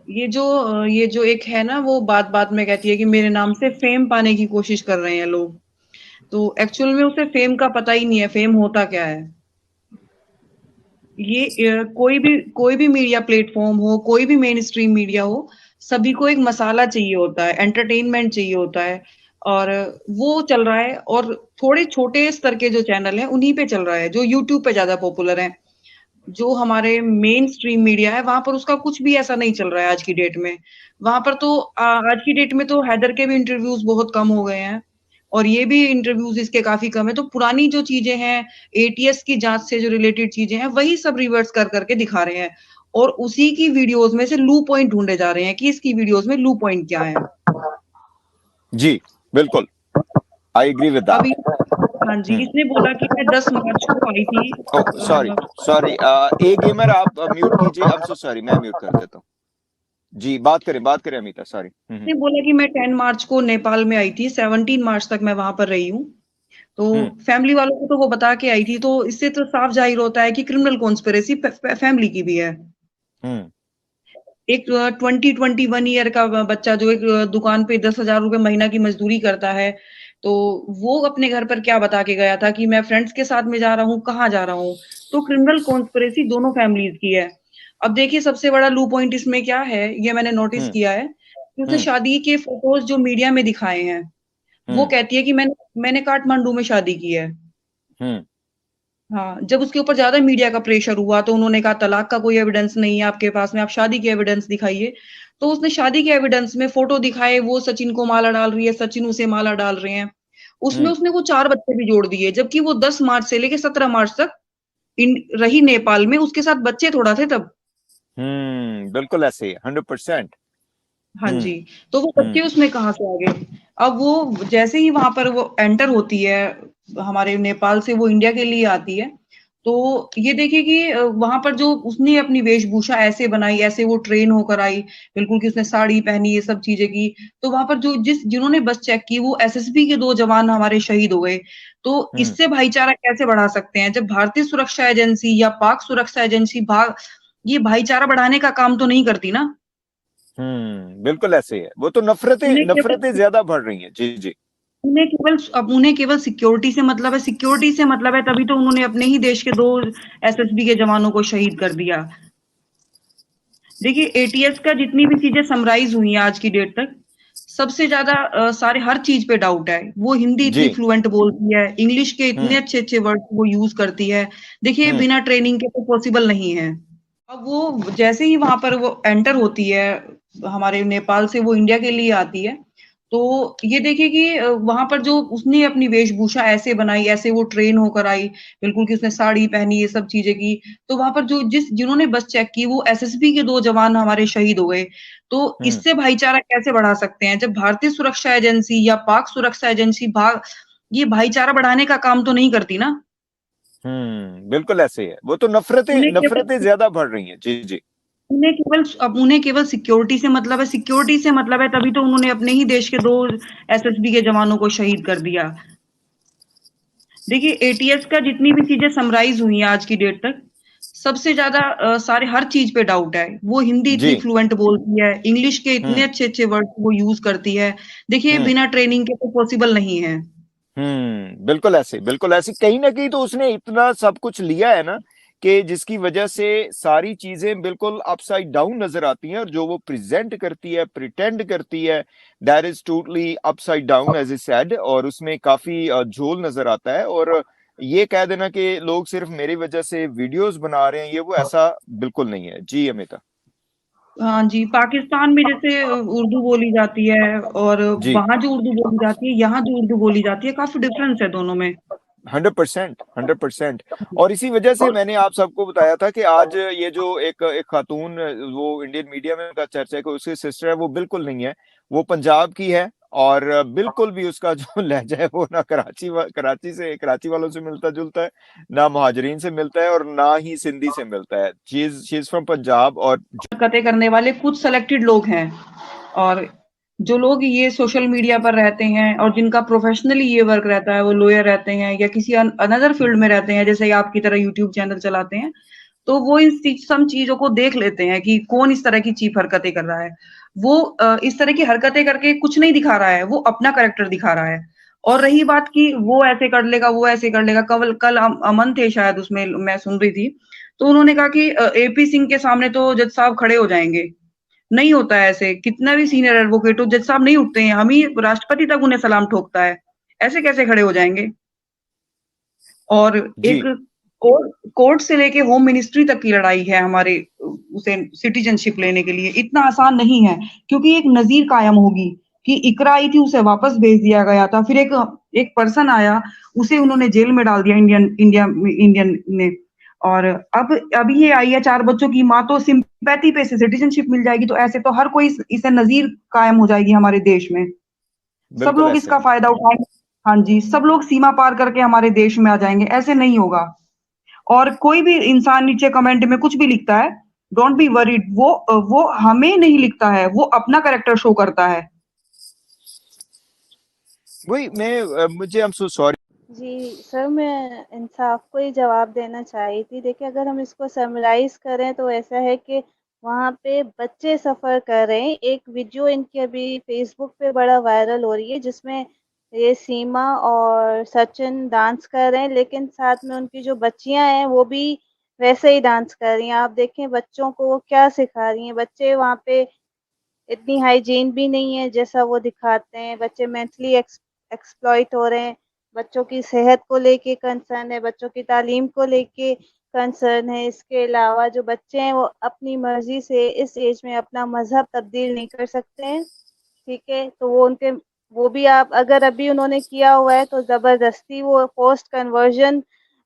ये जो एक है ना, वो बात बात में कहती है कि मेरे नाम से फेम पाने की कोशिश कर रहे हैं लोग। तो एक्चुअल में उसे फेम का पता ही नहीं है, फेम होता क्या है। ये कोई भी मीडिया प्लेटफॉर्म हो, कोई भी मेन स्ट्रीम मीडिया हो, सभी को एक मसाला चाहिए होता है, एंटरटेनमेंट चाहिए होता है। और वो चल रहा है। और थोड़े छोटे स्तर के जो चैनल हैं उन्हीं पे चल रहा है, जो यूट्यूब पे ज्यादा पॉपुलर है। जो हमारे मेन स्ट्रीम मीडिया है वहां पर उसका कुछ भी ऐसा नहीं चल रहा है आज की डेट में। वहां पर तो आज की डेट में तो हैदर के भी इंटरव्यूज बहुत कम हो गए हैं। और ये भी इंटरव्यूज इसके काफी कम है। तो पुरानी जो चीजें हैं, एटीएस की जांच से जो रिलेटेड चीजें हैं, वही सब रिवर्स कर करके दिखा रहे हैं। और उसी की वीडियोस में से लू पॉइंट ढूंढे जा रहे हैं कि इसकी वीडियोस में लू पॉइंट क्या है। जी बिल्कुल, आई एग्री विद अभी दैट। हाँ जी, इसने बोला कि मैं 10 मार्च को आई थी। सॉरी सॉरी, ए गेमर आप म्यूट कीजिए। आई एम सो सॉरी, मैं म्यूट कर देता हूँ। जी बात करें अमिता, सॉरी। इसने बोला कि मैं 10 मार्च को नेपाल में आई थी, 17 मार्च तक मैं वहां पर रही हूँ। तो फैमिली वालों को तो वो बता के आई थी। तो इससे तो साफ जाहिर होता है कि क्रिमिनल कॉन्स्पिरेसी फैमिली की भी है। एक 21 का बच्चा जो एक दुकान पे 10,000 रुपए महीना की मजदूरी करता है, तो वो अपने घर पर क्या बता के गया था कि मैं फ्रेंड्स के साथ में जा रहा हूँ, कहाँ जा रहा हूँ। तो क्रिमिनल कॉन्स्पिरेसी दोनों फैमिलीज की है। अब देखिए, सबसे बड़ा लू पॉइंट इसमें क्या है, ये मैंने नोटिस किया है कि उसने शादी के फोटोज जो मीडिया में दिखाए हैं, वो कहती है कि मैंने काठमांडू में शादी की है। हाँ, जब उसके ऊपर ज्यादा मीडिया का प्रेशर हुआ तो उन्होंने कहा तलाक का कोई एविडेंस नहीं है आपके पास में, आप शादी की एविडेंस दिखाइए। तो उसने शादी के एविडेंस में फोटो दिखाए, वो सचिन को माला डाल रही है, सचिन उसे माला डाल रहे हैं। उसमें उसने वो 4 बच्चे भी जोड़ दिए, जबकि वो 10 मार्च से लेके 17 मार्च तक रही नेपाल में, उसके साथ बच्चे थोड़ा थे तब। बिल्कुल ऐसे ही 100%। हाँ जी। तो वो बच्चे उसमें कहाँ से आ गए। अब वो जैसे ही वहां पर वो एंटर होती है हमारे नेपाल से, वो इंडिया के लिए आती है। तो ये देखिए कि वहां पर जो उसने अपनी वेशभूषा ऐसे बनाई, ऐसे वो ट्रेन होकर आई, बिल्कुल कि उसने साड़ी पहनी, ये सब चीजें की। तो वहां पर जो जिन्होंने बस चेक की, वो एसएसबी के 2 जवान हमारे शहीद हो गए। तो इससे भाईचारा कैसे बढ़ा सकते हैं, जब भारतीय सुरक्षा एजेंसी या पाक सुरक्षा एजेंसी ये भाईचारा बढ़ाने का काम तो नहीं करती ना। बिल्कुल ऐसे ही है, वो तो नफरतें ज्यादा बढ़ रही हैं। जी जी। उन्हें केवल सिक्योरिटी से मतलब है, सिक्योरिटी से मतलब है, तभी तो उन्होंने अपने ही देश के 2 एसएसबी के जवानों को शहीद कर दिया। देखिए, एटीएस का जितनी भी चीजें समराइज हुई हैं आज की डेट तक, सबसे ज्यादा सारे हर चीज पे डाउट है। वो हिंदी इतनी फ्लुएंट बोलती है, इंग्लिश के इतने अच्छे अच्छे वर्ड वो यूज करती है। देखिए, बिना ट्रेनिंग के तो पॉसिबल नहीं है। अब वो जैसे ही वहां पर वो एंटर होती है हमारे नेपाल से, वो इंडिया के लिए आती है। तो ये देखिए कि वहां पर जो उसने अपनी वेशभूषा ऐसे बनाई, ऐसे वो ट्रेन होकर आई, बिल्कुल कि उसने साड़ी पहनी, ये सब चीजें की। तो वहां पर जो जिन्होंने बस चेक की, वो एसएसबी के 2 जवान हमारे शहीद हो गए। तो इससे भाईचारा कैसे बढ़ा सकते हैं, जब भारतीय सुरक्षा एजेंसी या पाक सुरक्षा एजेंसी ये भाईचारा बढ़ाने का काम तो नहीं करती ना। बिल्कुल ऐसे ही है, वो तो नफरतें ज्यादा बढ़ रही हैं। जी जी। उन्हें केवल सिक्योरिटी से मतलब है, सिक्योरिटी से मतलब है, तभी तो उन्होंने अपने ही देश के 2 एसएसबी के जवानों को शहीद कर दिया। देखिए, एटीएस का जितनी भी चीजें समराइज हुई हैं आज की डेट तक, सबसे ज्यादा सारे हर चीज पे डाउट है। वो हिंदी इतनी फ्लुएंट बोलती है, इंग्लिश के इतने अच्छे अच्छे वर्ड वो यूज करती है। देखिए, बिना ट्रेनिंग के तो पॉसिबल नहीं है। बिल्कुल ऐसे कहीं ना कहीं तो उसने इतना सब कुछ लिया है ना, कि जिसकी वजह से सारी चीजें बिल्कुल अपसाइड डाउन नजर आती हैं, और जो वो प्रेजेंट करती है, प्रिटेंड करती है, that is totally upside down as a said. और उसमें काफी झोल नजर आता है। और ये कह देना कि लोग सिर्फ मेरी वजह से वीडियोस बना रहे हैं, ये वो ऐसा बिल्कुल नहीं है। जी अमिता। हाँ जी, पाकिस्तान में जैसे उर्दू बोली जाती है, और वहां जो उर्दू बोली जाती है, यहाँ जो उर्दू बोली जाती है, काफी डिफरेंस है दोनों में। 100%। और इसी वजह से मैंने आप सबको बताया था कि आज ये जो एक खातून वो इंडियन मीडिया में का चर्चा है कि उसकी सिस्टर है, वो बिल्कुल नहीं है, वो पंजाब की है। और बिल्कुल भी उसका जो लहजा है वो ना कराची वालों से मिलता जुलता है, ना महाजरीन से मिलता है, और ना ही सिंधी से मिलता है। She is from Punjab. और हरकतें करने वाले कुछ सेलेक्टेड लोग हैं। और जो लोग ये सोशल मीडिया पर रहते हैं और जिनका प्रोफेशनली ये वर्क रहता है, वो लॉयर रहते हैं या किसी अनदर फील्ड में रहते हैं, जैसे आपकी तरह यूट्यूब चैनल चलाते हैं, तो वो इन सम चीज़ों को देख लेते हैं कि कौन इस तरह की चीप हरकतें कर रहा है। वो इस तरह की हरकतें करके कुछ नहीं दिखा रहा है, वो अपना कैरेक्टर दिखा रहा है। और रही बात कि वो ऐसे कर लेगा, वो ऐसे कर लेगा, कल कल अमन थे शायद उसमें मैं सुन रही थी, तो उन्होंने कहा कि एपी सिंह के सामने तो जज साहब खड़े हो जाएँगे। नहीं होता है ऐसे, कितना भी सीनियर एडवोकेट हो, जज साहब नहीं उठते हैं, हम ही राष्ट्रपति तक उन्हें सलाम ठोकता है। ऐसे कैसे खड़े हो जाएँगे? और जी। एक कोर्ट से लेके होम मिनिस्ट्री तक की लड़ाई है हमारे उसे सिटीजनशिप लेने के लिए। इतना आसान नहीं है, क्योंकि एक नज़ीर कायम होगी कि इकरा आई थी, उसे वापस भेज दिया गया था। फिर एक एक पर्सन आया, उसे उन्होंने जेल में डाल दिया इंडियन ने। और अब ये आई है 4 बच्चों की माँ, तो सिंपैथी पे से सिटीजनशिप मिल जाएगी, तो ऐसे तो हर कोई इसे नज़ीर कायम हो जाएगी हमारे देश में। सब बिल्कुल लोग ऐसे। इसका फ़ायदा उठाएँगे। हाँ जी, सब लोग सीमा पार करके हमारे देश में आ जाएँगे, ऐसे नहीं होगा। और कोई भी इंसान नीचे कमेंट में कुछ भी लिखता है, डोंट बी वरीड, वो हमें नहीं लिखता है, वो अपना कैरेक्टर शो करता है। वही मैं मुझे, आई एम सो सॉरी। जी, सर मैं इंसाफ को ही जवाब देना चाह रही थी। देखिए अगर हम इसको समराइज़ करें तो ऐसा है कि वहाँ पे बच्चे सफ़र कर रहे हैं। एक वीडियो इनकी अभी फ़ेसबुक पे बड़ा वायरल हो रही है जिसमें ये सीमा और सचिन डांस कर रहे हैं, लेकिन साथ में उनकी जो बच्चियाँ हैं वो भी वैसे ही डांस कर रही हैं। आप देखें बच्चों को वो क्या सिखा रही हैं। बच्चे वहाँ पे इतनी हाइजीन भी नहीं है जैसा वो दिखाते हैं। बच्चे मेंटली एक्सप्लॉइट हो रहे हैं। बच्चों की सेहत को लेके कंसर्न है, बच्चों की तालीम को लेके कंसर्न है। इसके अलावा जो बच्चे हैं वो अपनी मर्ज़ी से इस एज में अपना मज़हब तब्दील नहीं कर सकते हैं, ठीक है? तो वो भी आप अगर अभी उन्होंने किया हुआ है तो ज़बरदस्ती वो फ़ोर्स्ड कन्वर्जन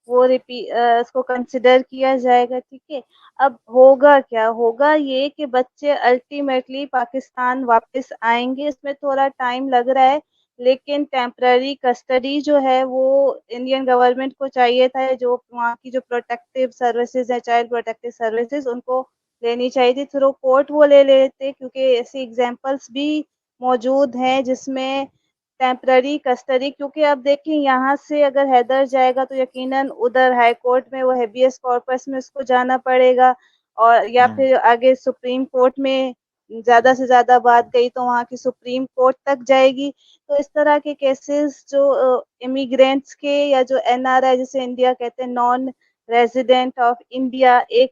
उसको कंसिडर किया जाएगा, ठीक है? अब होगा क्या? होगा ये कि बच्चे अल्टीमेटली पाकिस्तान वापस आएँगे, इसमें थोड़ा टाइम लग रहा है, लेकिन टेम्परेरी कस्टडी जो है वो इंडियन गवर्नमेंट को चाहिए था, जो वहाँ की जो प्रोटेक्टिव सर्विसेज़ है, चाइल्ड प्रोटेक्टिव सर्विसेज़ उनको लेनी चाहिए थी, थ्रू कोर्ट वो ले लेते, क्योंकि ऐसी एग्ज़ाम्पल्स भी मौजूद हैं जिसमें टेम्परेरी कस्टडी, क्योंकि अब देखिए यहाँ से अगर हैदर जाएगा तो यकीनन उधर हाई कोर्ट में वो हेबियस कॉर्पस में उसको जाना पड़ेगा, और या फिर आगे सुप्रीम कोर्ट में ज़्यादा से ज़्यादा बात गई तो वहाँ की सुप्रीम कोर्ट तक जाएगी। तो इस तरह के केसेस जो इमिग्रेंट्स के या जो एनआरआई जिसे इंडिया कहते हैं, नॉन रेजिडेंट ऑफ इंडिया, एक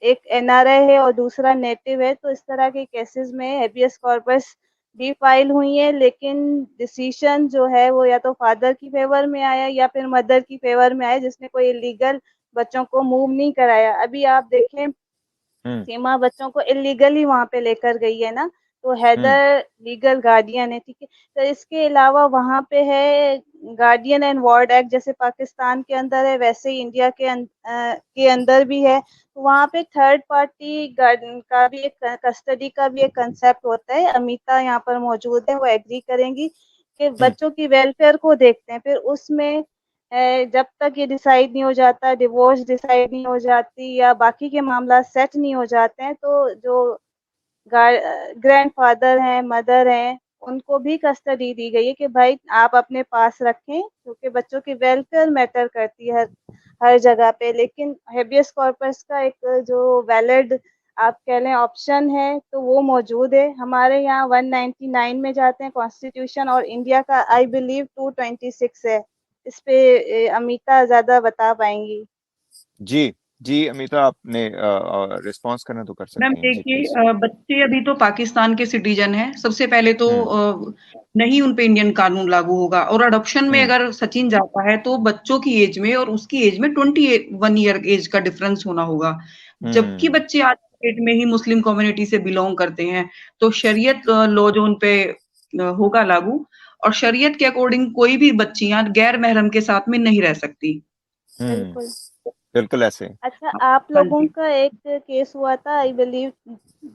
एक एनआरआई है और दूसरा नेटिव है, तो इस तरह के केसेस में हेबियस कॉर्पस भी फाइल हुई है, लेकिन डिसीजन जो है वो या तो फादर की फेवर में आया या फिर मदर की फेवर में आया, जिसने कोई इलीगल बच्चों को मूव नहीं कराया। अभी आप देखें सीमा बच्चों को इल्लीगली वहाँ पे लेकर गई है ना, तो हैदर लीगल गार्डियन है, ठीक है? तो इसके अलावा वहाँ पे है गार्डियन एंड वार्ड एक्ट, जैसे पाकिस्तान के अंदर है वैसे ही इंडिया के अंदर भी है। तो वहाँ पे थर्ड पार्टी गार्डियन का भी एक कस्टडी का भी एक कंसेप्ट होता है। अमिता यहाँ पर मौजूद है, वो एग्री करेंगी कि बच्चों की वेलफेयर को देखते हैं। फिर उसमें जब तक ये डिसाइड नहीं हो जाता, डिवोर्स डिसाइड नहीं हो जाती या बाकी के मामला सेट नहीं हो जाते हैं, तो जो ग्रैंडफादर हैं, मदर हैं, उनको भी कस्टडी दी गई है कि भाई आप अपने पास रखें, क्योंकि बच्चों की वेलफेयर मैटर करती है हर जगह पे। लेकिन हेबियस कॉर्पस का एक जो वैलिड आप कह लें ऑप्शन है तो वो मौजूद है। हमारे यहाँ 199 में जाते हैं कॉन्स्टिट्यूशन, और इंडिया का आई बिलीव 226 है। इस पे अमिता ज़्यादा बता पाएँगी। जी। जी अमिता, आपने रिस्पॉन्स करना तो कर मैम सकती हैं जी, देखिए, प्लीज। बच्चे अभी तो पाकिस्तान के सिटीजन हैं। सबसे पहले तो हम्म। नहीं उन पे इंडियन कानून लागू होगा, और अडॉप्शन में हम्म। अगर सचिन जाता है तो बच्चों की एज में और उसकी एज में 21 ईयर एज का डिफरेंस होना होगा। जबकि हम्म। बच्चे आज की डेट में ही मुस्लिम कम्युनिटी से बिलोंग करते हैं, तो शरीयत लॉ जो उन पे होगा लागू, और शरीयत के अकॉर्डिंग कोई भी बच्चियां गैर महरम के साथ में नहीं रह सकती। हम्म। बिल्कुल। बिल्कुल ऐसे। अच्छा, आप हाँ लोगों जी। का एक केस हुआ था आई बिलीव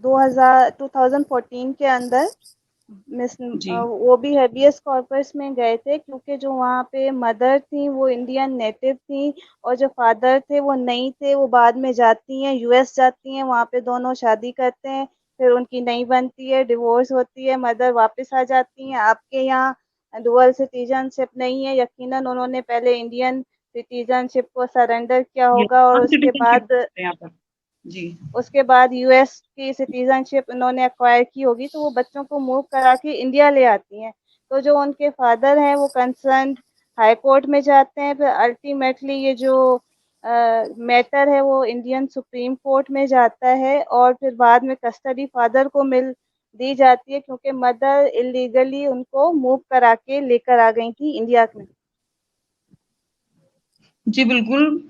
2014 के अंदर, जी। वो भी हेबियस कॉर्पस में गए थे, क्योंकि जो वहाँ पे मदर थी वो इंडियन नेटिव थी और जो फादर थे वो नहीं थे। वो बाद में जाती हैं, यूएस जाती हैं, वहाँ पे दोनों शादी करते हैं, फिर उनकी नहीं बनती है, डिवोर्स होती है, मदर वापस आ जाती हैं। आपके यहाँ डुअल सिटीजनशिप नहीं है, यकीनन उन्होंने पहले इंडियन सिटीजनशिप को सरेंडर किया ये होगा और नॉन सिटीजनशिप है यहाँ पर। जी। उसके बाद यूएस की सिटीजनशिप उन्होंने एक्वायर की होगी, तो वो बच्चों को मूव करा के इंडिया ले आती हैं। तो जो उनके फादर हैं वो कंसर्न हाई कोर्ट में जाते हैं, फिर अल्टीमेटली ये जो मैटर है वो इंडियन सुप्रीम कोर्ट में जाता है और फिर बाद में कस्टडी फादर को मिल दी जाती है, क्योंकि मदर इलीगली उनको मूव करा के लेकर आ गई थी इंडिया में। जी, बिल्कुल।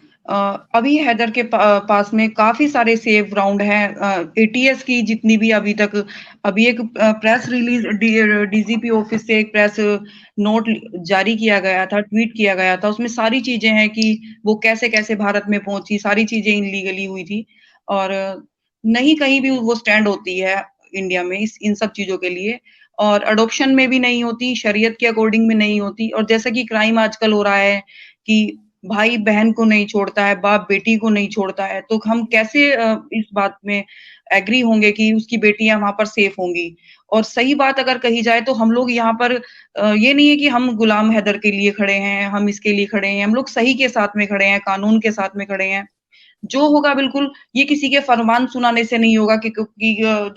अभी हैदर के पास में काफ़ी सारे सेफ ग्राउंड हैं। एटीएस की जितनी भी अभी एक प्रेस रिलीज़ डीजीपी ऑफिस से एक प्रेस नोट जारी किया गया था, ट्वीट किया गया था। उसमें सारी चीज़ें हैं कि वो कैसे-कैसे भारत में पहुँची, सारी चीज़ें इल्लीगली हुई थी और नहीं कहीं भी वो स्टैंड होती है इंडिया में इन सब चीज़ों के लिए और एडॉप्शन में भी नहीं होती, शरीयत के अकॉर्डिंग में नहीं होती और जैसा कि क्राइम आजकल हो रहा है कि भाई बहन को नहीं छोड़ता है, बाप बेटी को नहीं छोड़ता है, तो हम कैसे इस बात में एग्री होंगे कि उसकी बेटियाँ वहाँ पर सेफ होंगी। और सही बात अगर कही जाए तो हम लोग यहाँ पर ये नहीं है कि हम गुलाम हैदर के लिए खड़े हैं, हम इसके लिए खड़े हैं, हम लोग सही के साथ में खड़े हैं, कानून के साथ में खड़े हैं। जो होगा बिल्कुल ये किसी के फरमान सुनाने से नहीं होगा कि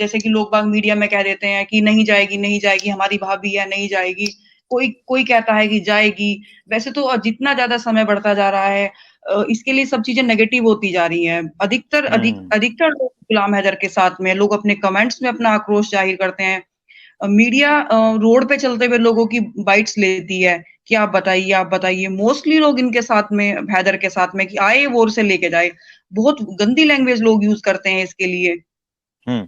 जैसे कि लोग बाग मीडिया में कह देते हैं कि नहीं जाएगी, हमारी भाभी है, नहीं जाएगी। कोई कोई कहता है कि जाएगी। वैसे तो जितना ज़्यादा समय बढ़ता जा रहा है इसके लिए सब चीज़ें नेगेटिव होती जा रही हैं। अधिकतर लोग गुलाम हैदर के साथ में लोग अपने कमेंट्स में अपना आक्रोश ज़ाहिर करते हैं। मीडिया रोड पे चलते हुए लोगों की बाइट्स लेती है कि आप बताइए। मोस्टली लोग इनके साथ में हैदर के साथ में कि आए वो से लेके जाए। बहुत गंदी लैंग्वेज लोग यूज़ करते हैं इसके लिए। हुँ।